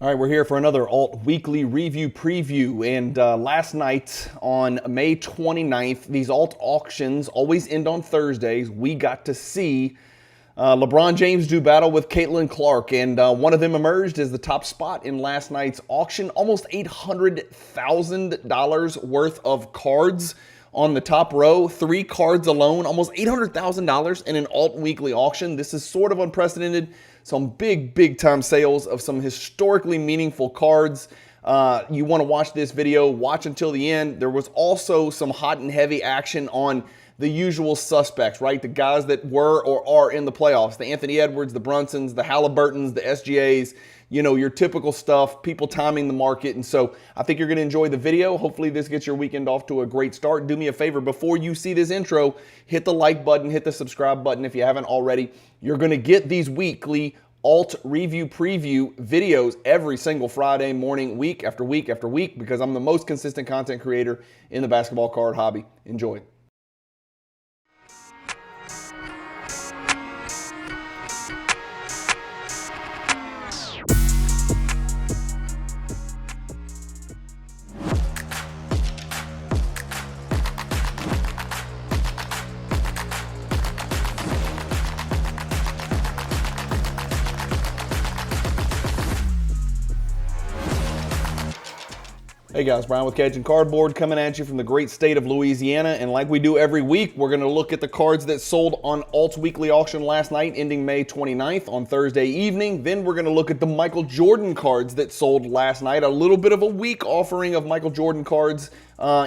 All right, we're here for another Alt Weekly Review Preview, and last night on May 29th, these Alt auctions always end on Thursdays. We got to see LeBron James do battle with Caitlin Clark, and one of them emerged as the top spot in last night's auction. Almost $800,000 worth of cards on the top row. 3 cards alone, almost $800,000 in an Alt Weekly auction. This is sort of unprecedented. Some big time sales of some historically meaningful cards. You want to watch this video, watch until the end. There was also some hot and heavy action on the usual suspects, right? The guys that were or are in the playoffs. The Anthony Edwards, the Brunsons, the Halliburtons, the SGAs, you know, your typical stuff, people timing the market. And so I think you're going to enjoy the video. Hopefully this gets your weekend off to a great start. Do me a favor, before you see this intro, hit the like button, hit the subscribe button if you haven't already. You're going to get these weekly Alt Review Preview videos every single Friday morning, week after week after week, because I'm the most consistent content creator in the basketball card hobby. Enjoy. Hey guys, Bryan with Cajun Cardboard coming at you from the great state of Louisiana. And like we do every week, we're going to look at the cards that sold on Alt Weekly auction last night, ending May 29th on Thursday evening. Then we're going to look at the Michael Jordan cards that sold last night. A little bit of a weak offering of Michael Jordan cards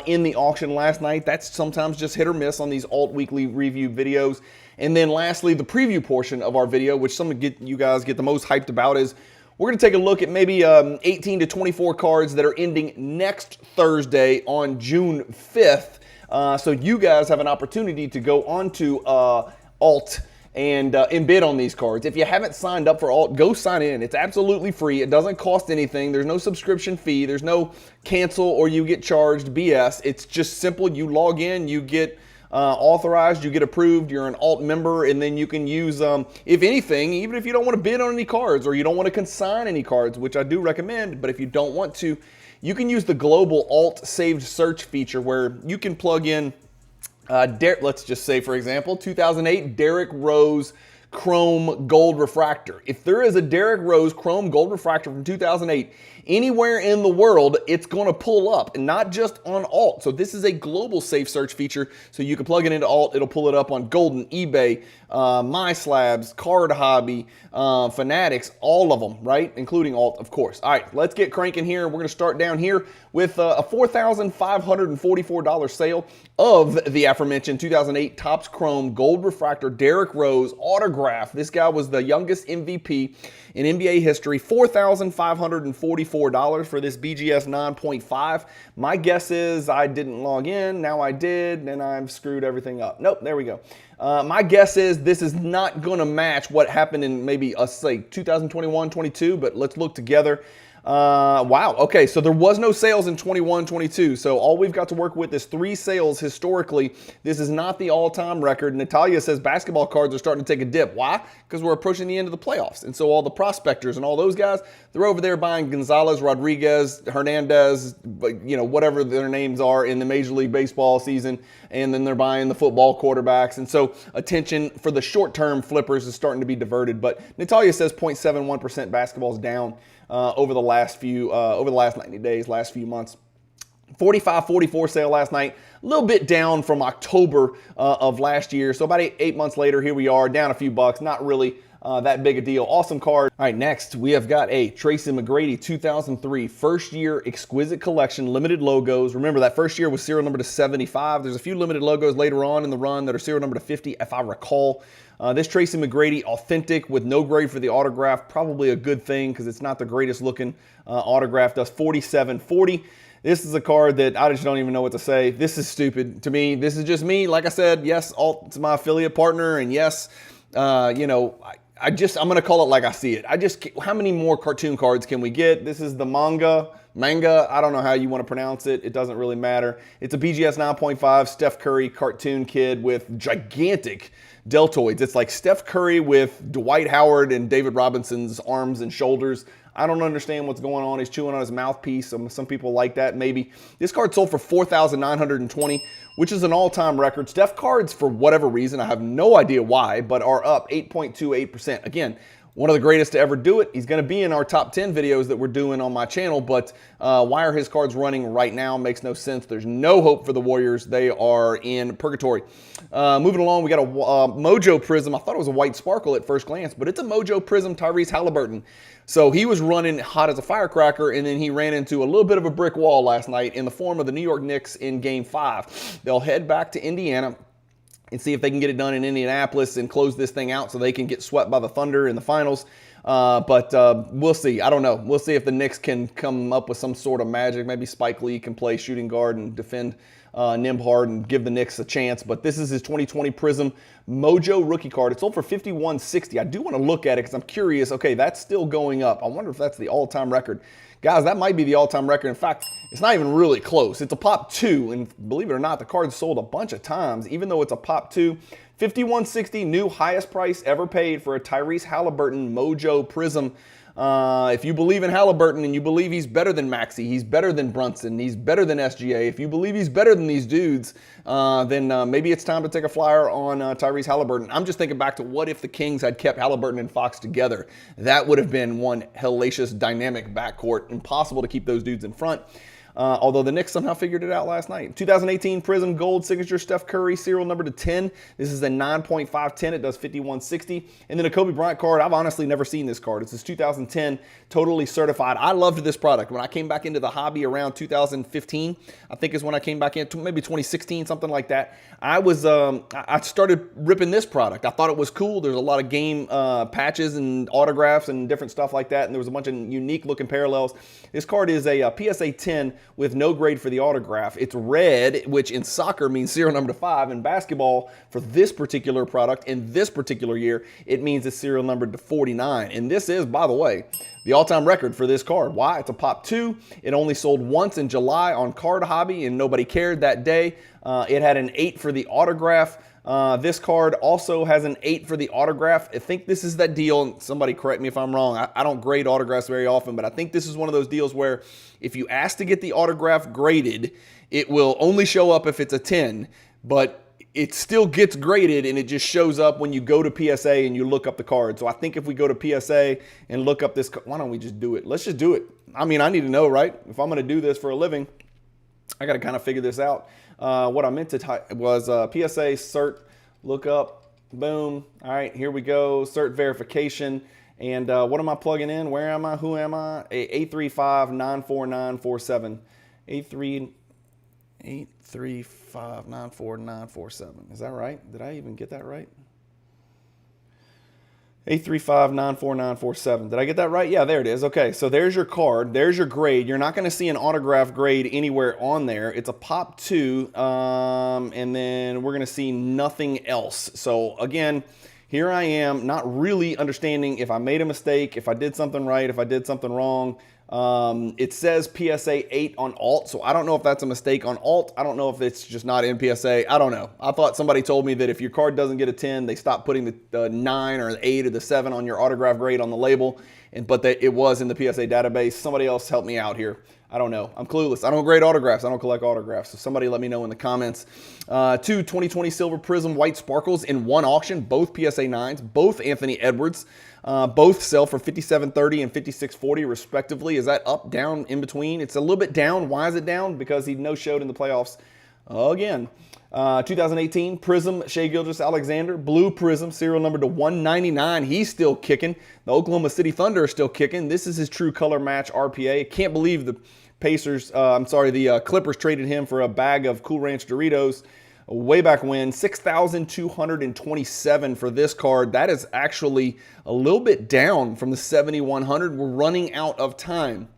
in the auction last night. That's sometimes just hit or miss on these Alt Weekly review videos. And then lastly, the preview portion of our video, which some of you guys get the most hyped about, is we're going to take a look at maybe 18 to 24 cards that are ending next Thursday on June 5th. So you guys have an opportunity to go onto Alt and bid on these cards. If you haven't signed up for Alt, go sign in. It's absolutely free. It doesn't cost anything. There's no subscription fee. There's no cancel or you get charged BS. It's just simple. You log in, you get authorized, you get approved, you're an Alt member, and then you can use, if anything, even if you don't want to bid on any cards or you don't want to consign any cards, which I do recommend, but if you don't want to, you can use the global Alt saved search feature where you can plug in, let's just say, for example, 2008 Derrick Rose Chrome Gold Refractor. If there is a Derrick Rose Chrome Gold Refractor from 2008 anywhere in the world, it's going to pull up, and not just on Alt. So this is a global safe search feature. So you can plug it into Alt. It'll pull it up on Golden, eBay, My Slabs, Card Hobby, Fanatics, all of them, right? Including Alt, of course. All right, let's get cranking here. We're going to start down here with a $4,544 sale of the aforementioned 2008 Topps Chrome Gold Refractor Derrick Rose autograph. This guy was the youngest MVP in NBA history. $4,544 for this BGS 9.5. My guess is I didn't log in. Now I did, and I've screwed everything up. Nope, there we go. My guess is this is not going to match what happened in maybe, say, 2021-22, but let's look together. Wow. Okay, so there was no sales in 21-22. So all we've got to work with is 3 sales historically. This is not the all-time record. Natalia says basketball cards are starting to take a dip. Why? Because we're approaching the end of the playoffs. And so all the prospectors and all those guys, they're over there buying Gonzalez, Rodriguez, Hernandez, you know, whatever their names are in the Major League Baseball season. And then they're buying the football quarterbacks. And so attention for the short-term flippers is starting to be diverted. But Natalia says 0.71% basketball's down over the last 90 days, last few months. 45.44 sale last night, a little bit down from October of last year. So about eight months later, here we are, down a few bucks. Not really that big a deal. Awesome card. All right, next we have got a Tracy McGrady 2003 first year exquisite collection, limited logos. Remember that first year was serial number to 75. There's a few limited logos later on in the run that are serial number to 50, if I recall. This Tracy McGrady authentic with no grade for the autograph, probably a good thing because it's not the greatest looking autograph. Does 47.40. This is a card that I just don't even know what to say. This is stupid to me. This is just me. Like I said, yes, Alt's my affiliate partner, and yes, you know, I'm going to call it like I see it. How many more cartoon cards can we get? This is the manga, I don't know how you want to pronounce it. It doesn't really matter. It's a BGS 9.5 Steph Curry cartoon kid with gigantic deltoids. It's like Steph Curry with Dwight Howard and David Robinson's arms and shoulders. I don't understand what's going on. He's chewing on his mouthpiece. Some people like that, maybe. This card sold for $4,920, which is an all-time record. Steph cards, for whatever reason, I have no idea why, but are up 8.28%. Again, one of the greatest to ever do it. He's going to be in our top 10 videos that we're doing on my channel, but why are his cards running right now? Makes no sense. There's no hope for the Warriors. They are in purgatory. Moving along, we got a Mojo Prism. I thought it was a white sparkle at first glance, but it's a Mojo Prism Tyrese Halliburton. So he was running hot as a firecracker, and then he ran into a little bit of a brick wall last night in the form of the New York Knicks in Game 5. They'll head back to Indiana and see if they can get it done in Indianapolis and close this thing out so they can get swept by the Thunder in the finals. But we'll see. I don't know. We'll see if the Knicks can come up with some sort of magic. Maybe Spike Lee can play shooting guard and defend Nembhard and give the Knicks a chance. But this is his 2020 Prism Mojo rookie card. It's sold for $51.60. I do want to look at it because I'm curious. Okay, that's still going up. I wonder if that's the all-time record. Guys, that might be the all-time record. In fact, it's not even really close. It's a pop 2, and believe it or not, the card's sold a bunch of times, even though it's a pop 2. $51.60, new highest price ever paid for a Tyrese Halliburton Mojo Prism. If you believe in Halliburton and you believe he's better than Maxey, he's better than Brunson, he's better than SGA, if you believe he's better than these dudes, then maybe it's time to take a flyer on Tyrese Halliburton. I'm just thinking back to what if the Kings had kept Halliburton and Fox together. That would have been one hellacious dynamic backcourt. Impossible to keep those dudes in front. Although the Knicks somehow figured it out last night. 2018 Prism Gold Signature Steph Curry, serial number to 10. This is a 9.510. It does $51.60. And then a Kobe Bryant card. I've honestly never seen this card. It's his 2010, totally certified. I loved this product. When I came back into the hobby around 2015, I think is when I came back in, maybe 2016, something like that. I started ripping this product. I thought it was cool. There's a lot of game patches and autographs and different stuff like that. And there was a bunch of unique looking parallels. This card is a PSA 10 with no grade for the autograph. It's red, which in soccer means serial number to 5. In basketball, for this particular product in this particular year, it means it's serial numbered to 49. And this is, by the way, the all-time record for this card. Why? It's a pop 2. It only sold once in July on Card Hobby, and nobody cared that day. It had an 8 for the autograph. This card also has an 8 for the autograph. I think this is that deal. Somebody correct me if I'm wrong. I don't grade autographs very often, but I think this is one of those deals where if you ask to get the autograph graded, it will only show up if it's a 10, but it still gets graded and it just shows up when you go to PSA and you look up the card. So I think if we go to PSA and look up this, why don't we just do it? Let's just do it. I mean, I need to know, right? If I'm going to do this for a living, I got to kind of figure this out. What I meant to type was PSA cert, look up, boom. All right, here we go, cert verification. And what am I plugging in? Where am I? Who am I? 835-94947. 835-94947. Is that right? Did I even get that right? 835-94947. Did I get that right? Yeah, there it is. Okay, so there's your card. There's your grade. You're not going to see an autograph grade anywhere on there. It's a pop 2, and then we're going to see nothing else. So again, here I am, not really understanding if I made a mistake, if I did something right, if I did something wrong. It says PSA 8 on alt, so I don't know if that's a mistake on alt. I don't know if it's just not in PSA. I don't know. I thought somebody told me that if your card doesn't get a 10, they stop putting the 9 or the 8 or the 7 on your autograph grade on the label, but it was in the PSA database. Somebody else help me out here. I don't know. I'm clueless. I don't grade autographs. I don't collect autographs. So somebody let me know in the comments. 2 2020 Silver Prism White Sparkles in one auction, both PSA 9s, both Anthony Edwards. Both sell for $57.30 and $56.40 respectively. Is that up, down, in between? It's a little bit down. Why is it down? Because he no-showed in the playoffs again. 2018 Prism Shai Gilgeous-Alexander, blue Prism, serial number to 199. He's still kicking. The Oklahoma City Thunder are still kicking. This is his true color match RPA. Can't believe the Clippers traded him for a bag of Cool Ranch Doritos way back when. 6,227 for this card. That is actually a little bit down from the 7,100. We're running out of time.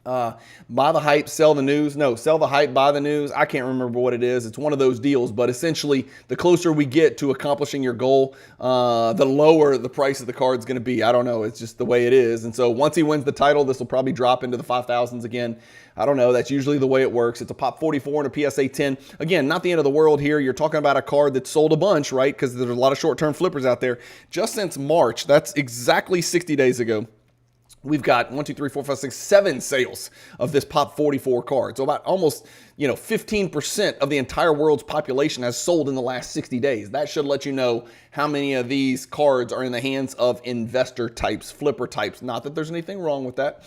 Buy the hype, sell the news. No, sell the hype, buy the news. I can't remember what it is. It's one of those deals, but essentially the closer we get to accomplishing your goal, the lower the price of the card is going to be. I don't know. It's just the way it is. And so once he wins the title, this will probably drop into the 5,000s again. I don't know. That's usually the way it works. It's a pop 44 and a PSA 10. Again, not the end of the world here. You're talking about a card that sold a bunch, right? Because there's a lot of short-term flippers out there. Just since March, that's exactly 60 days ago. we've got 1, 2, 3, 4, 5, 6, 7 sales of this Pop 44 card. So about almost, 15% of the entire world's population has sold in the last 60 days. That should let you know how many of these cards are in the hands of investor types, flipper types. Not that there's anything wrong with that,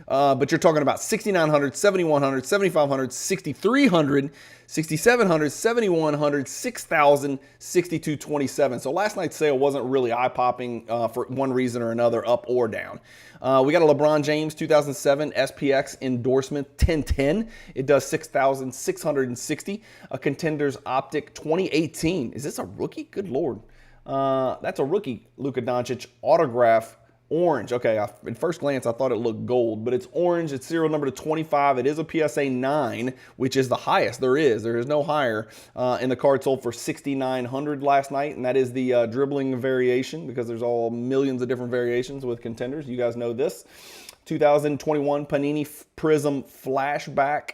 but you're talking about 6,900, 7,100, 7,500, 6,300, 6,700, 7,100, 6,000, 6,227. So last night's sale wasn't really eye-popping for one reason or another, up or down. We got a LeBron James 2007 SPX endorsement 1010. It does 6,660. A Contenders Optic 2018. Is this a rookie? Good Lord. That's a rookie Luka Doncic autograph. Orange. Okay, at first glance, I thought it looked gold, but it's orange. It's serial number to 25. It is a PSA 9, which is the highest there is. There is no higher. And the card sold for $6,900 last night, and that is the dribbling variation because there's all millions of different variations with Contenders. You guys know this. 2021 Panini Prism Flashback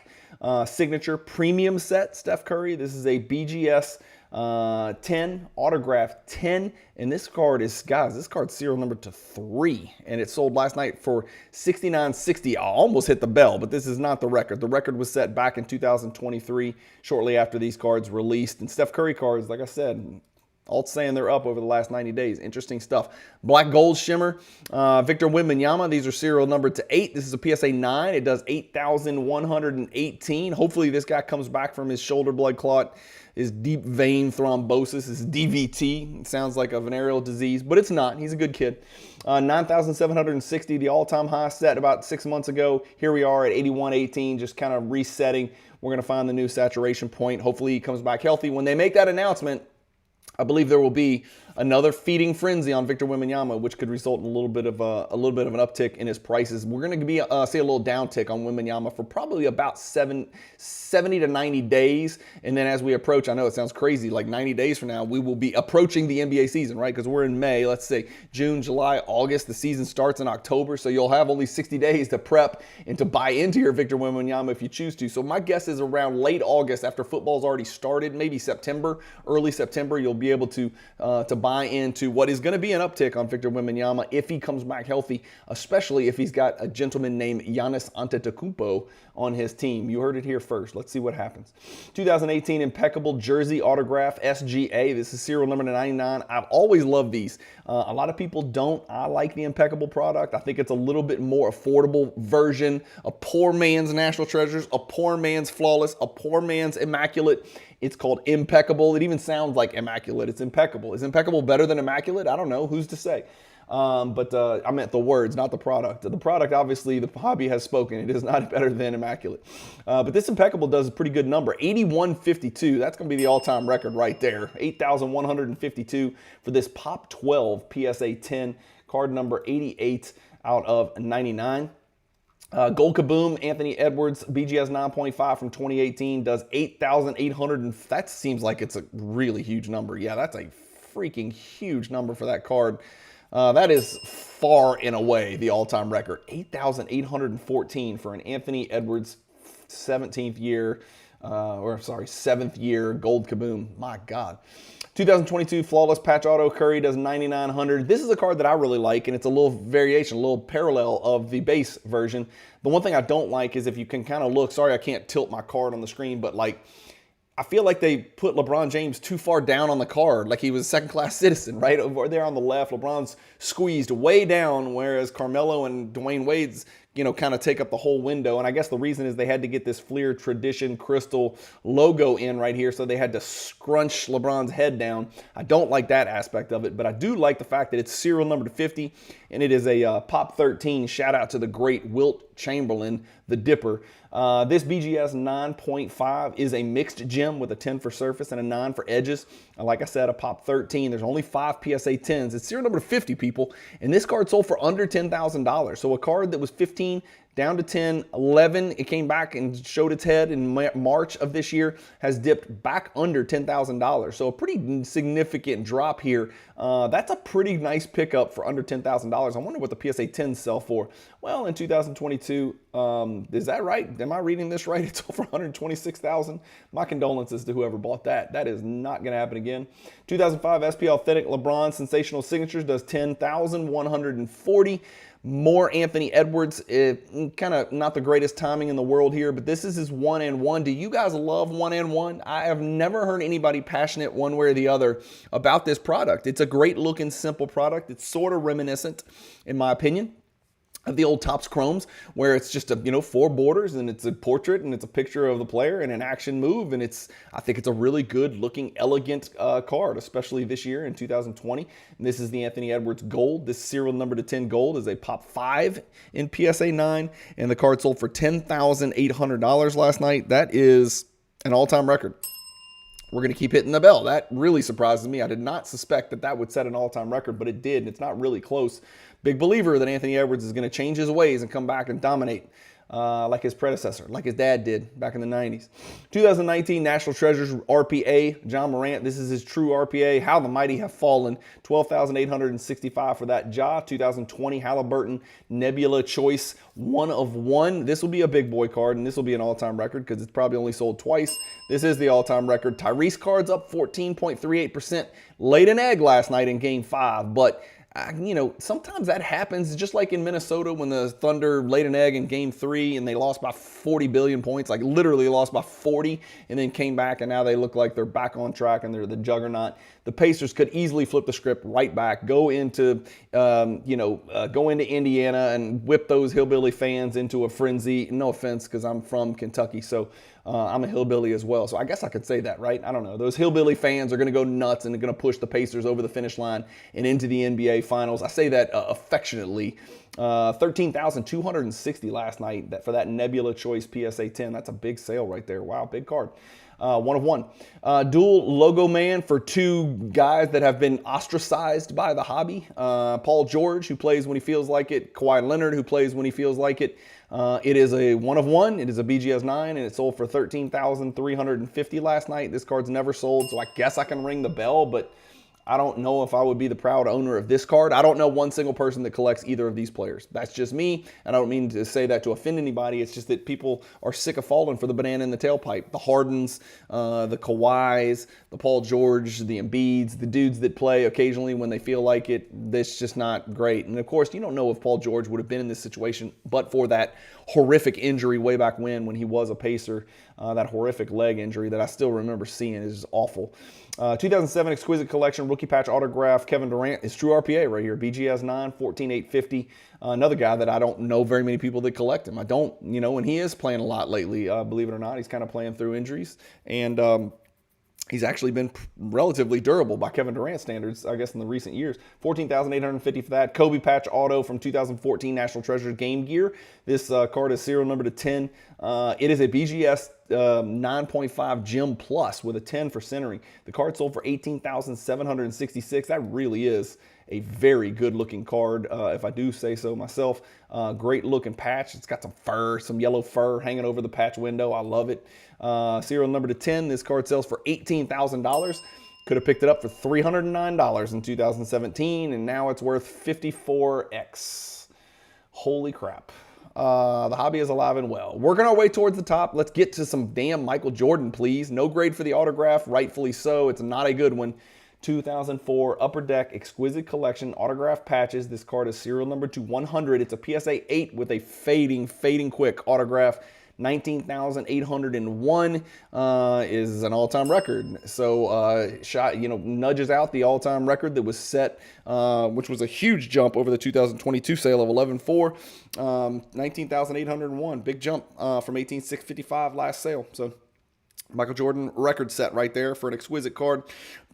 Signature Premium Set, Steph Curry. This is a BGS 10, autograph 10, and this card is, guys, this card's serial number to 3, and it sold last night for $69.60. I almost hit the bell, but this is not the record. The record was set back in 2023, shortly after these cards released. And Steph Curry cards, like I said, all saying they're up over the last 90 days. Interesting stuff. Black Gold Shimmer, Victor Wembanyama. These are serial numbered to 8. This is a PSA 9. It does 8,118. Hopefully this guy comes back from his shoulder blood clot, his deep vein thrombosis, his DVT. It sounds like a venereal disease, but it's not. He's a good kid. 9,760, the all-time high set about 6 months ago. Here we are at 81.18, just kind of resetting. We're going to find the new saturation point. Hopefully he comes back healthy. When they make that announcement, I believe there will be another feeding frenzy on Victor Wembanyama, which could result in a little bit of an uptick in his prices. We're going to be see a little downtick on Wembanyama for probably about 70 to 90 days, and then as we approach, I know it sounds crazy, like 90 days from now, we will be approaching the NBA season, right? Because we're in May. Let's say June, July, August. The season starts in October, so you'll have only 60 days to prep and to buy into your Victor Wembanyama if you choose to. So my guess is around late August, after football's already started, maybe September, early September, you'll be able to buy into what is going to be an uptick on Victor Wembanyama if he comes back healthy, especially if he's got a gentleman named Giannis Antetokounmpo on his team. You heard it here first. Let's see what happens. 2018 Impeccable Jersey Autograph SGA. This is serial number 99. I've always loved these. A lot of people don't. I like the Impeccable product. I think it's a little bit more affordable version. A poor man's National Treasures, a poor man's Flawless, a poor man's Immaculate. It's called Impeccable. It even sounds like Immaculate. It's Impeccable. Is Impeccable better than Immaculate? I don't know. Who's to say? But I meant the words, not the product. The product, obviously, the hobby has spoken. It is not better than Immaculate. But this Impeccable does a pretty good number. 8152. That's going to be the all-time record right there. 8,152 for this Pop 12 PSA 10. Card number 88 out of 99. Gold Kaboom, Anthony Edwards, BGS 9.5 from 2018, does 8,800, and that seems like it's a really huge number. Yeah, that's a freaking huge number for that card. That is far and away the all-time record. 8,814 for an Anthony Edwards 7th year Gold Kaboom. My God. 2022 Flawless Patch Auto Curry does 9,900. This is a card that I really like, and it's a little variation, a little parallel of the base version. The one thing I don't like is if you can kind of look, sorry I can't tilt my card on the screen, but like I feel like they put LeBron James too far down on the card, like he was a second-class citizen, right? Over there on the left, LeBron's squeezed way down, whereas Carmelo and Dwayne Wade's, kind of take up the whole window. And I guess the reason is they had to get this Fleer Tradition Crystal logo in right here, so they had to scrunch LeBron's head down. I don't like that aspect of it, but I do like the fact that it's serial number to 50, and it is a Pop 13. Shout out to the great Wilt Chamberlain, the Dipper. This BGS 9.5 is a mixed gem with a 10 for surface and a 9 for edges. And like I said, a Pop 13. There's only 5 PSA 10s. It's serial number 50, people. And this card sold for under $10,000. So a card that was 15 down to 10, 11, it came back and showed its head in March of this year, has dipped back under $10,000. So a pretty significant drop here. That's a pretty nice pickup for under $10,000. I wonder what the PSA 10s sell for. Well, in 2022, is that right? Am I reading this right? It sold for $126,000. My condolences to whoever bought that. That is not going to happen again. 2005 SP Authentic LeBron Sensational Signatures does 10,140. More Anthony Edwards, kind of not the greatest timing in the world here, but this is his 1-and-1. Do you guys love 1-and-1? I have never heard anybody passionate one way or the other about this product. It's a great looking, simple product. It's sort of reminiscent, in my opinion, of the old Topps Chromes, where it's just a 4 borders and it's a portrait and it's a picture of the player and an action move, and I think it's a really good looking, elegant card, especially this year in 2020. And this is the Anthony Edwards Gold. This serial number to 10 gold is a pop 5 in PSA 9, and the card sold for $10,800 last night. That is an all-time record. We're going to keep hitting the bell. That really surprises me. I did not suspect that would set an all-time record, but it did, and it's not really close. Big believer that Anthony Edwards is going to change his ways and come back and dominate like his predecessor, like his dad did back in the 90s. 2019 National Treasures RPA, John Morant. This is his true RPA. How the mighty have fallen. 12,865 for that Ja. 2020 Halliburton Nebula Choice 1 of 1. This will be a big boy card, and this will be an all-time record because it's probably only sold twice. This is the all-time record. Tyrese cards up 14.38%. Laid an egg last night in Game 5, but sometimes that happens, just like in Minnesota when the Thunder laid an egg in Game 3 and they lost by 40 billion points, like literally lost by 40, and then came back, and now they look like they're back on track and they're the juggernaut. The Pacers could easily flip the script right back, go into Indiana and whip those hillbilly fans into a frenzy. No offense, because I'm from Kentucky, so I'm a hillbilly as well. So I guess I could say that, right? I don't know. Those hillbilly fans are going to go nuts and they're going to push the Pacers over the finish line and into the NBA Finals. I say that affectionately. 13,260 last night for that Nebula Choice PSA 10. That's a big sale right there. Wow, big card. 1 of 1. Dual logo man for 2 guys that have been ostracized by the hobby. Paul George, who plays when he feels like it. Kawhi Leonard, who plays when he feels like it. It is a 1 of 1. It is a BGS 9, and it sold for $13,350 last night. This card's never sold, so I guess I can ring the bell, but I don't know if I would be the proud owner of this card. I don't know one single person that collects either of these players. That's just me, and I don't mean to say that to offend anybody. It's just that people are sick of falling for the banana in the tailpipe. The Hardens, the Kawhis, the Paul George, the Embiids, the dudes that play occasionally when they feel like it. That's just not great. And of course, you don't know if Paul George would have been in this situation but for that horrific injury way back when he was a Pacer. That horrific leg injury that I still remember seeing is awful. 2007 Exquisite Collection Rookie Patch Autograph Kevin Durant is true RPA right here. BGS 9, 14,850. Another guy that I don't know very many people that collect him. I don't, and he is playing a lot lately, believe it or not. He's kind of playing through injuries. And he's actually been relatively durable by Kevin Durant standards, I guess, in the recent years. 14,850 for that. Kobe Patch Auto from 2014 National Treasures Game Gear. This card is serial number to 10. It is a BGS 9.5 Gem Plus with a 10 for centering. The card sold for $18,766. That really is a very good looking card, if I do say so myself. Great looking patch. It's got some fur, some yellow fur hanging over the patch window. I love it. Serial number to 10. This card sells for $18,000. Could have picked it up for $309 in 2017, and now it's worth 54x. Holy crap. The hobby is alive and well. Working our way towards the top. Let's get to some damn Michael Jordan, please. No grade for the autograph, rightfully so. It's not a good one. 2004 Upper Deck Exquisite Collection Autograph Patches. This card is serial number to 100. It's a PSA 8 with a fading quick autograph. 19,801 is an all-time record. So nudges out the all-time record that was set, which was a huge jump over the 2022 sale of 11.4. 19,801, big jump from 18,655 last sale. So Michael Jordan record set right there for an exquisite card.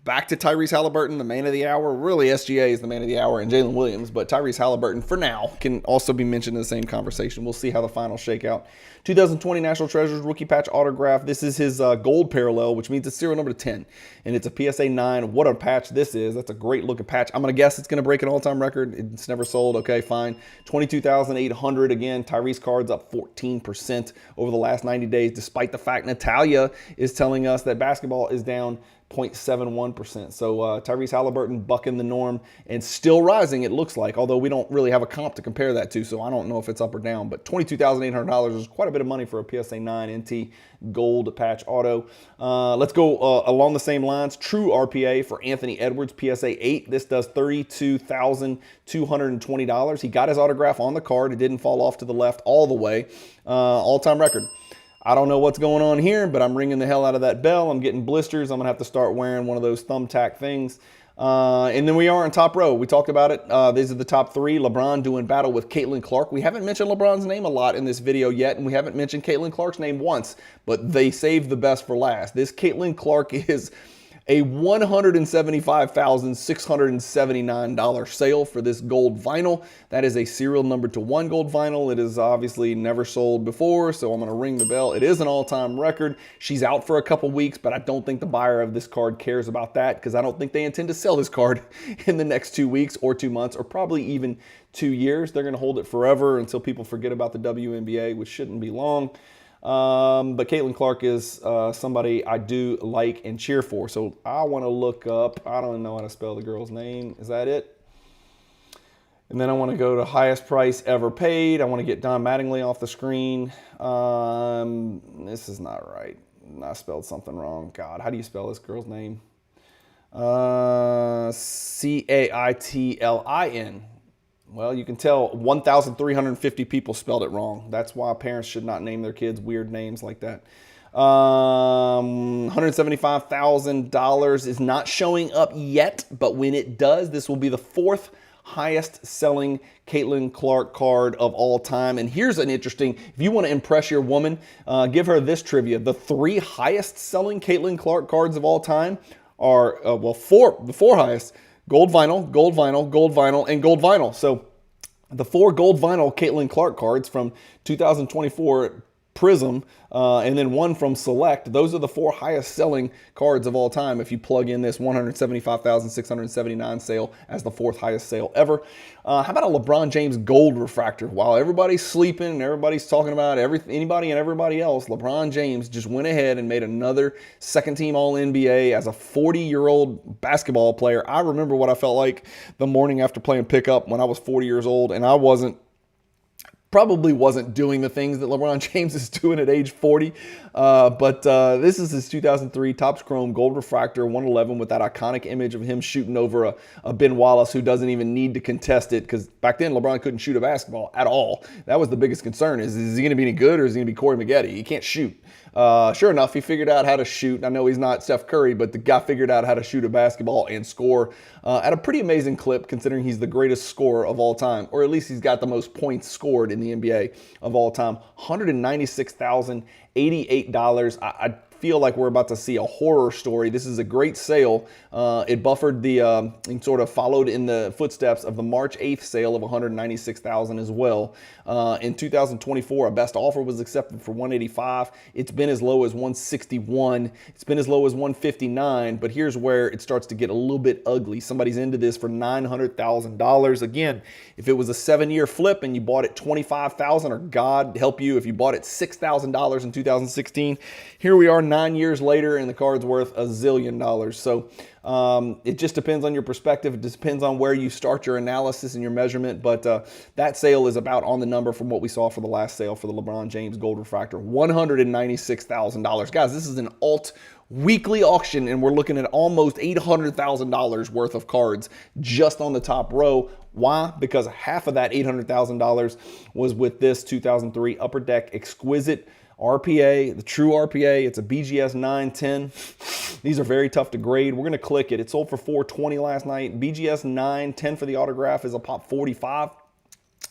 Back to Tyrese Halliburton, the man of the hour. Really, SGA is the man of the hour and Jalen Williams, but Tyrese Halliburton, for now, can also be mentioned in the same conversation. We'll see how the finals shake out. 2020 National Treasures Rookie Patch Autograph. This is his gold parallel, which means it's serial number 10, and it's a PSA 9. What a patch this is. That's a great looking patch. I'm going to guess it's going to break an all-time record. It's never sold. Okay, fine. 22,800 again. Tyrese cards up 14% over the last 90 days, despite the fact Natalia is telling us that basketball is down 0.71%. So Tyrese Halliburton bucking the norm and still rising, it looks like, although we don't really have a comp to compare that to, so I don't know if it's up or down. But $22,800 is quite a bit of money for a PSA 9 NT gold patch auto. Let's go along the same lines. True RPA for Anthony Edwards, PSA 8. This does $32,220. He got his autograph on the card. It didn't fall off to the left all the way. All-time record. I don't know what's going on here, but I'm ringing the hell out of that bell. I'm getting blisters. I'm going to have to start wearing one of those thumbtack things. And then we are in top row. We talked about it. These are the top three. LeBron doing battle with Caitlin Clark. We haven't mentioned LeBron's name a lot in this video yet, and we haven't mentioned Caitlin Clark's name once, but they saved the best for last. This Caitlin Clark is a $175,679 sale for this gold vinyl. That is a serial number to 1 gold vinyl. It is obviously never sold before, so I'm going to ring the bell. It is an all-time record. She's out for a couple weeks, but I don't think the buyer of this card cares about that because I don't think they intend to sell this card in the next 2 weeks or 2 months or probably even 2 years. They're going to hold it forever until people forget about the WNBA, which shouldn't be long. But Caitlin Clark is somebody I do like and cheer for. So I want to look up, I don't know how to spell the girl's name. Is that it? And then I want to go to highest price ever paid. I want to get Don Mattingly off the screen. This is not right. I spelled something wrong. God, how do you spell this girl's name? Caitlin. Well, you can tell 1,350 people spelled it wrong. That's why parents should not name their kids weird names like that. $175,000 is not showing up yet, but when it does, this will be the 4th highest selling Caitlin Clark card of all time. And here's an interesting, if you want to impress your woman, give her this trivia. The 3 highest selling Caitlin Clark cards of all time are, the 4 highest. Gold vinyl, gold vinyl, gold vinyl, and gold vinyl. So the 4 gold vinyl Caitlin Clark cards from 2024 Prism, and then 1 from Select. Those are the 4 highest selling cards of all time if you plug in this 175,679 sale as the 4th highest sale ever. How about a LeBron James gold refractor? While everybody's sleeping and everybody's talking about anybody and everybody else, LeBron James just went ahead and made another second-team All-NBA as a 40-year-old basketball player. I remember what I felt like the morning after playing pickup when I was 40 years old, and I probably wasn't doing the things that LeBron James is doing at age 40. But this is his 2003 Topps Chrome Gold Refractor 111 with that iconic image of him shooting over a Ben Wallace who doesn't even need to contest it because back then LeBron couldn't shoot a basketball at all. That was the biggest concern is he going to be any good or is he going to be Corey Maggette? He can't shoot. Sure enough, he figured out how to shoot. I know he's not Steph Curry, but the guy figured out how to shoot a basketball and score at a pretty amazing clip considering he's the greatest scorer of all time, or at least he's got the most points scored in the NBA of all time. $196,088. I feel like we're about to see a horror story. This is a great sale. It buffered and sort of followed in the footsteps of the March 8th sale of $196,000 as well. In 2024, a best offer was accepted for $185. It's been as low as $161. It's been as low as $159. But here's where it starts to get a little bit ugly. Somebody's into this for $900,000. Again, if it was a 7-year flip and you bought it $25,000, or God help you if you bought it $6,000 in 2016, here we are 9 years later and the card's worth $1 zillion. So it just depends on your perspective. It just depends on where you start your analysis and your measurement. But that sale is about on the number from what we saw for the last sale for the LeBron James Gold Refractor, $196,000. Guys, this is an alt weekly auction, and we're looking at almost $800,000 worth of cards just on the top row. Why? Because half of that $800,000 was with this 2003 Upper Deck Exquisite RPA, the true RPA. It's a BGS 910. These are very tough to grade. We're going to click it. It sold for $420 last night. BGS 910 for the autograph is a pop 45.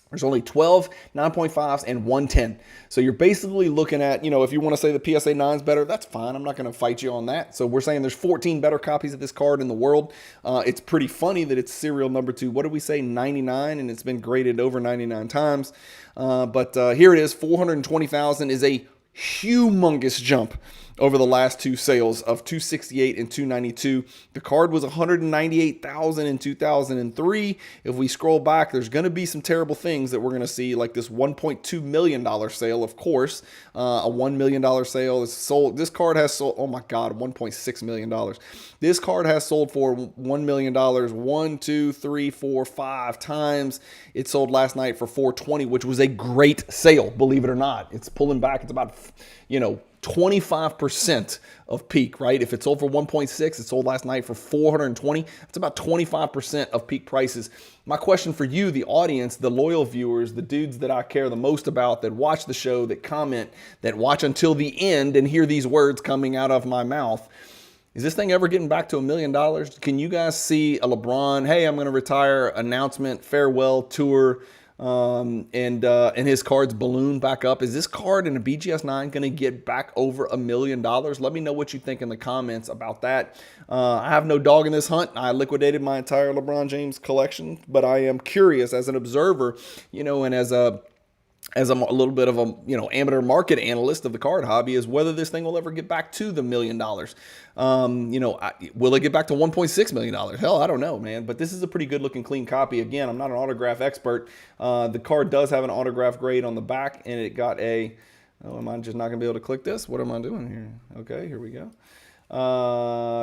There's only 12 9.5s and 110. So you're basically looking at, if you want to say the PSA 9 is better, that's fine. I'm not going to fight you on that. So we're saying there's 14 better copies of this card in the world. It's pretty funny that it's serial number to, what did we say, 99, and it's been graded over 99 times. But here it is, $420,000 is a humongous jump over the last two sales of 268 and 292. The card was 198,000 in 2003. If we scroll back, there's going to be some terrible things that we're going to see, like this $1.2 million sale, of course. A $1 million sale is sold. This card has sold, oh my God, $1.6 million. This card has sold for $1 million 1, 2, 3, 4, 5 times. It sold last night for $420, which was a great sale, believe it or not. It's pulling back. It's about, 25% of peak, right? If it sold for 1.6, it sold last night for 420. That's about 25% of peak prices. My question for you, the audience, the loyal viewers, the dudes that I care the most about, that watch the show, that comment, that watch until the end and hear these words coming out of my mouth. Is this thing ever getting back to $1 million? Can you guys see a LeBron, hey, I'm going to retire, announcement, farewell tour, and his cards balloon back up? Is this card in a BGS 9 going to get back over $1 million? Let me know what you think in the comments about that. I have no dog in this hunt. I liquidated my entire LeBron James collection, but I am curious as an observer, and as I'm a little bit of a amateur market analyst of the card hobby, is whether this thing will ever get back to the $1 million. Will it get back to $1.6 million? Hell, I don't know, man. But this is a pretty good looking clean copy. Again, I'm not an autograph expert. The card does have an autograph grade on the back, and it got a, am I just not gonna be able to click this? What am I doing here? Okay, here we go.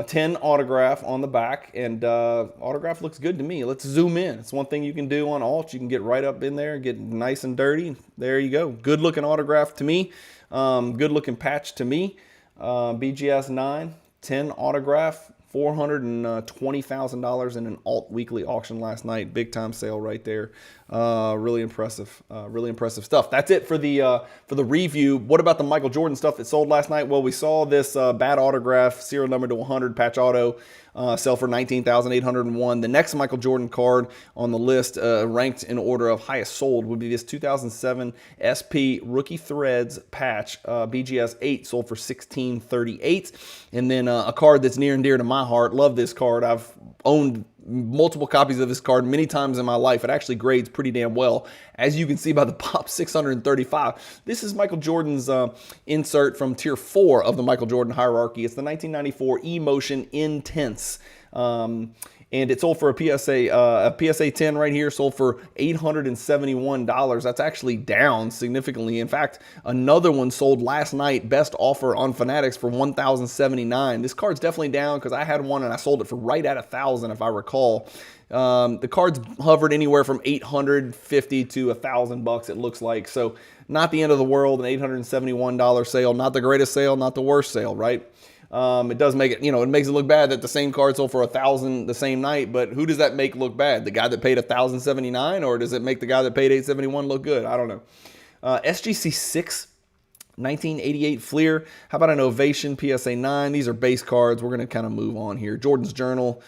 10 autograph on the back, and autograph looks good to me. Let's zoom in. It's one thing you can do on alt. You can get right up in there, get nice and dirty. There you go. Good looking autograph to me. Good looking patch to me. BGS 9, 10 autograph, $420,000 in an alt weekly auction last night. Big time sale right there. Really impressive. Really impressive stuff. That's it for the review. What about the Michael Jordan stuff that sold last night? Well, we saw this bad autograph, serial number to 100 patch auto, sell for $19,801. The next Michael Jordan card on the list, ranked in order of highest sold, would be this 2007 SP Rookie Threads patch, BGS 8, sold for $1638. And then a card that's near and dear to my heart. Love this card. I've owned multiple copies of this card many times in my life. It actually grades pretty damn well, as you can see by the pop 635. This is Michael Jordan's insert from tier 4 of the Michael Jordan hierarchy. It's the 1994 E-Motion Intense. And it sold for a PSA 10 right here, sold for $871. That's actually down significantly. In fact, another one sold last night, best offer on Fanatics, for $1,079. This card's definitely down because I had one and I sold it for right at $1,000 if I recall. The card's hovered anywhere from $850 to $1,000 it looks like. So not the end of the world, an $871 sale, not the greatest sale, not the worst sale, right? It does make it, it makes it look bad that the same card sold for $1,000 the same night, but who does that make look bad? The guy that paid $1,079, or does it make the guy that paid $871 look good? I don't know. SGC 6, 1988 Fleer. How about an Ovation PSA 9? These are base cards. We're going to kind of move on here. Jordan's Journal,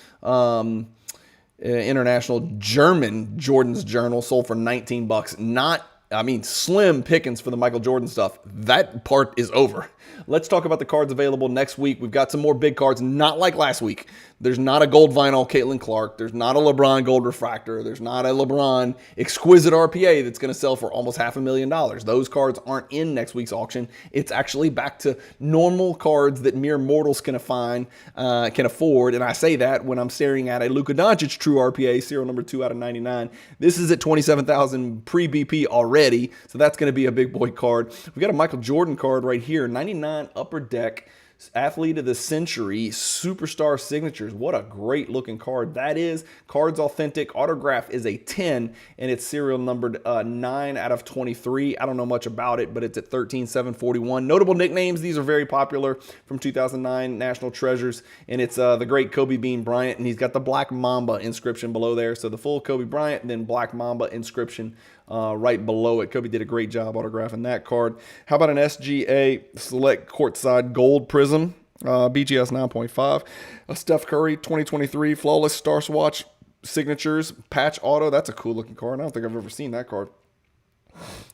International German Jordan's Journal, sold for $19. Slim pickings for the Michael Jordan stuff. That part is over. Let's talk about the cards available next week. We've got some more big cards, not like last week. There's not a gold vinyl Caitlin Clark. There's not a LeBron gold refractor. There's not a LeBron exquisite RPA that's going to sell for almost $500,000. Those cards aren't in next week's auction. It's actually back to normal cards that mere mortals can afford. And I say that when I'm staring at a Luka Doncic true RPA, serial number 2 out of 99. This is at $27,000 pre-BP already, so that's going to be a big boy card. We got a Michael Jordan card right here, 99 Upper Deck, Athlete of the Century, Superstar Signatures. What a great looking card that is. Card's authentic. Autograph is a 10, and it's serial numbered 9 out of 23. I don't know much about it, but it's at 13,741. Notable nicknames. These are very popular from 2009 National Treasures, and it's the great Kobe Bean Bryant, and he's got the Black Mamba inscription below there. So the full Kobe Bryant, and then Black Mamba inscription right below it. Kobe did a great job autographing that card. How about an SGA Select Courtside Gold Prism, BGS 9.5. A Steph Curry 2023 Flawless Star Swatch Signatures Patch Auto. That's a cool looking card. I don't think I've ever seen that card.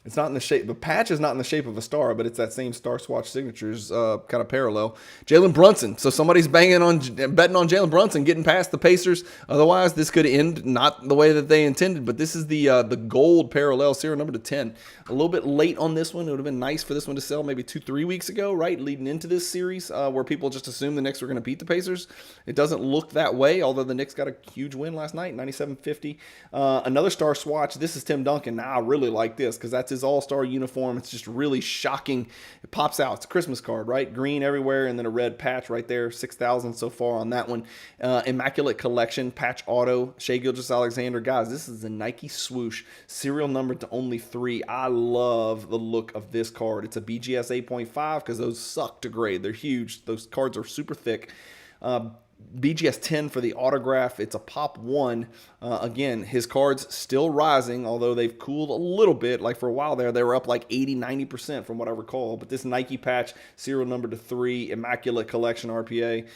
It's not in the shape, the patch is not in the shape of a star, but it's that same star swatch signatures kind of parallel. Jalen Brunson. So somebody's betting on Jalen Brunson getting past the Pacers. Otherwise, this could end not the way that they intended, but this is the gold parallel serial number to 10. A little bit late on this one. It would have been nice for this one to sell maybe 2-3 weeks ago, right? Leading into this series where people just assumed the Knicks were going to beat the Pacers. It doesn't look that way, although the Knicks got a huge win last night, 97-50. Another star swatch. This is Tim Duncan. Now, I really like this because that's his all-star uniform. It's just really shocking. It pops out. It's a Christmas card, right? Green everywhere and then a red patch right there. 6,000 so far on that one. Immaculate Collection, patch auto, Shai Gilgeous-Alexander. Guys, this is a Nike swoosh. Serial number to only 3. I love the look of this card. It's a BGS 8.5 because those suck to grade. They're huge. Those cards are super thick. BGS 10 for the autograph. It's a pop 1. Again, his cards still rising, although they've cooled a little bit. Like for a while there, they were up like 80-90% from what I recall. But this Nike patch, serial number to 3, Immaculate Collection RPA,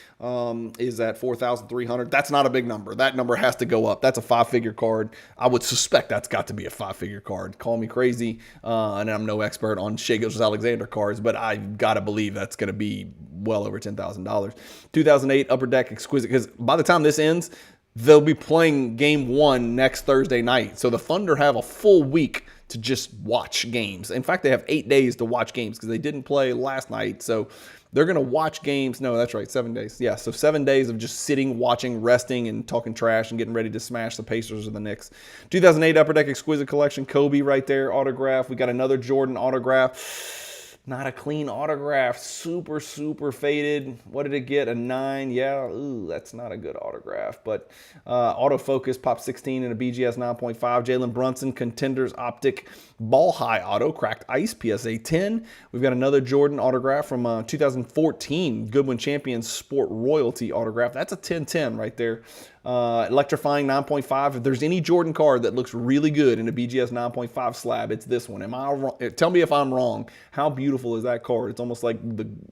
is at 4,300. That's not a big number. That number has to go up. That's a 5-figure card. I would suspect that's got to be a 5-figure card. Call me crazy, and I'm no expert on Shai Gilgeous-Alexander cards, but I've got to believe that's going to be well over $10,000. 2008 Upper Deck Exquisite, because by the time this ends, they'll be playing game 1 next Thursday night. So the Thunder have a full week to just watch games. In fact, they have 8 days to watch games because they didn't play last night. So they're going to watch games. No, that's right, 7 days. Yeah, so 7 days of just sitting, watching, resting, and talking trash and getting ready to smash the Pacers or the Knicks. 2008 Upper Deck Exquisite Collection, Kobe right there, autograph. We got another Jordan autograph. Not a clean autograph. Super, super faded. What did it get? A 9? Yeah, ooh, that's not a good autograph. But autofocus, pop 16 and a BGS 9.5. Jalen Brunson, Contenders Optic, Ball High Auto, Cracked Ice, PSA 10. We've got another Jordan autograph from 2014, Goodwin Champions Sport Royalty autograph. That's a 10-10 right there. Electrifying 9.5. If there's any Jordan card that looks really good in a BGS 9.5 slab, it's this one. Am I wrong? Tell me if I'm wrong. How beautiful is that card? It's almost like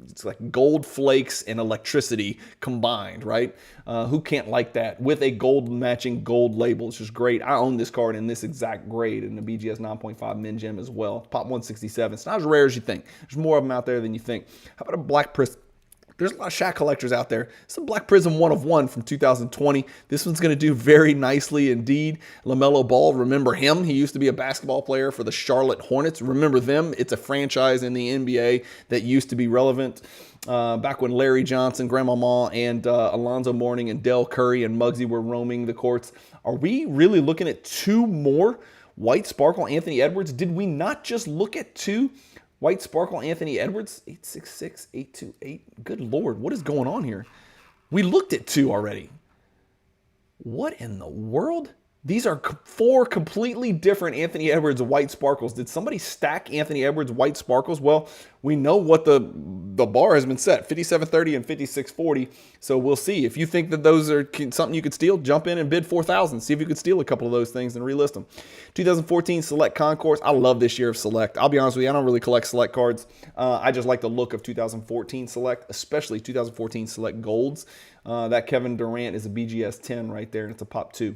it's like gold flakes and electricity combined, right? Who can't like that with a gold matching gold label? It's just great. I own this card in this exact grade in the BGS 9.5 Min Gem as well. Pop 167. It's not as rare as you think. There's more of them out there than you think. How about a Black Prism? There's a lot of Shaq collectors out there. It's a Black Prism 1 of 1 from 2020. This one's going to do very nicely indeed. LaMelo Ball, remember him? He used to be a basketball player for the Charlotte Hornets. Remember them? It's a franchise in the NBA that used to be relevant. Back when Larry Johnson, Grandmama, and Alonzo Mourning and Del Curry and Muggsy were roaming the courts. Are we really looking at 2 more White Sparkle Anthony Edwards? Did we not just look at 2? White Sparkle Anthony Edwards, 866, 828. Good Lord, what is going on here? We looked at 2 already. What in the world? These are 4 completely different Anthony Edwards White Sparkles. Did somebody stack Anthony Edwards White Sparkles? Well, we know what the bar has been set, 5730 and 5640. So we'll see. If you think that those are something you could steal, jump in and bid 4,000. See if you could steal a couple of those things and relist them. 2014 Select Concourse. I love this year of Select. I'll be honest with you, I don't really collect Select cards. I just like the look of 2014 Select, especially 2014 Select Golds. That Kevin Durant is a BGS 10 right there, and it's a pop 2.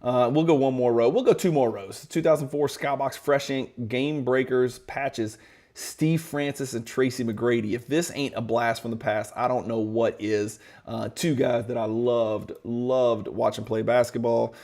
We'll go 1 more row. We'll go 2 more rows. 2004 Skybox Fresh Ink Game Breakers Patches. Steve Francis and Tracy McGrady. If this ain't a blast from the past, I don't know what is. 2 guys that I loved watching play basketball.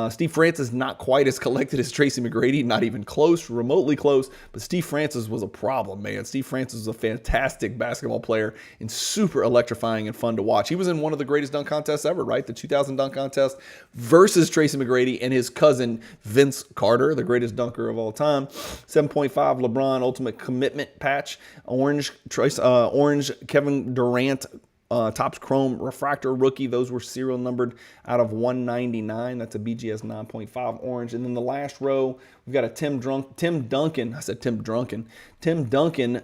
Steve Francis, not quite as collected as Tracy McGrady, not even close, remotely close, but Steve Francis was a problem, man. Steve Francis was a fantastic basketball player and super electrifying and fun to watch. He was in one of the greatest dunk contests ever, right? The 2000 dunk contest versus Tracy McGrady and his cousin Vince Carter, the greatest dunker of all time. 7.5 LeBron Ultimate Commitment patch, orange Kevin Durant Topps Chrome Refractor Rookie. Those were serial numbered out of 199. That's a BGS 9.5 orange. And then the last row, we've got a Tim Duncan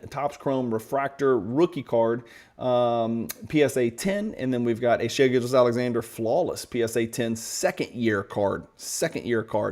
Topps Chrome Refractor Rookie card, PSA 10. And then we've got a Shai Gilgeous-Alexander Flawless PSA 10 second year card.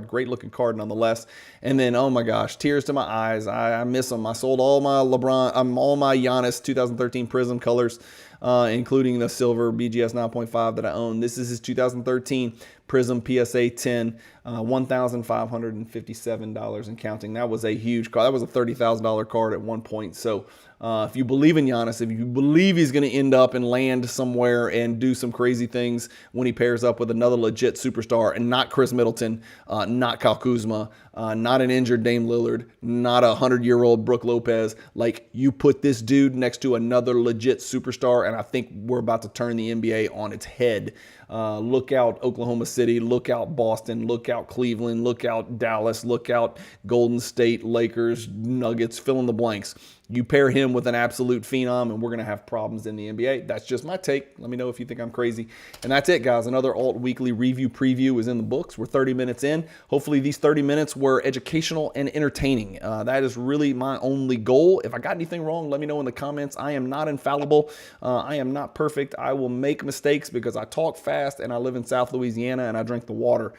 Great looking card nonetheless. And then, oh my gosh, tears to my eyes. I miss them. I sold all my all my Giannis 2013 Prism colors, including the silver BGS 9.5 that I own. This is his 2013 Prism PSA 10, $1,557 and counting. That was a huge card. That was a $30,000 card at one point. So if you believe in Giannis, if you believe he's going to end up and land somewhere and do some crazy things when he pairs up with another legit superstar, and not Chris Middleton, not Kyle Kuzma, not an injured Dame Lillard, not a 100-year-old Brook Lopez, like, you put this dude next to another legit superstar, and I think we're about to turn the NBA on its head. Look out Oklahoma City, look out Boston, look out Cleveland, look out Dallas, look out Golden State, Lakers, Nuggets, fill in the blanks. You pair him with an absolute phenom, and we're going to have problems in the NBA. That's just my take. Let me know if you think I'm crazy. And that's it, guys. Another Alt Weekly Review Preview is in the books. We're 30 minutes in. Hopefully these 30 minutes were educational and entertaining. That is really my only goal. If I got anything wrong, let me know in the comments. I am not infallible. I am not perfect. I will make mistakes because I talk fast and I live in South Louisiana and I drink the water.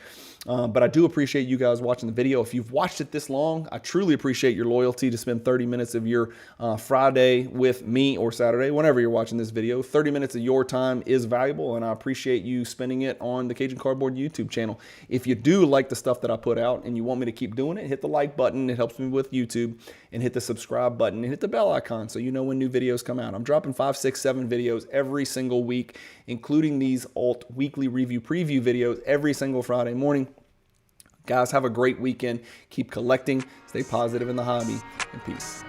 But I do appreciate you guys watching the video. If you've watched it this long, I truly appreciate your loyalty to spend 30 minutes of your Friday with me, or Saturday, whenever you're watching this video. 30 minutes of your time is valuable, and I appreciate you spending it on the Cajun Cardboard YouTube channel. If you do like the stuff that I put out and you want me to keep doing it, hit the like button. It helps me with YouTube. And hit the subscribe button and hit the bell icon so you know when new videos come out. I'm dropping 5, 6, 7 videos every single week, including these Alt Weekly Review Preview videos every single Friday morning. Guys, have a great weekend. Keep collecting. Stay positive in the hobby. And peace.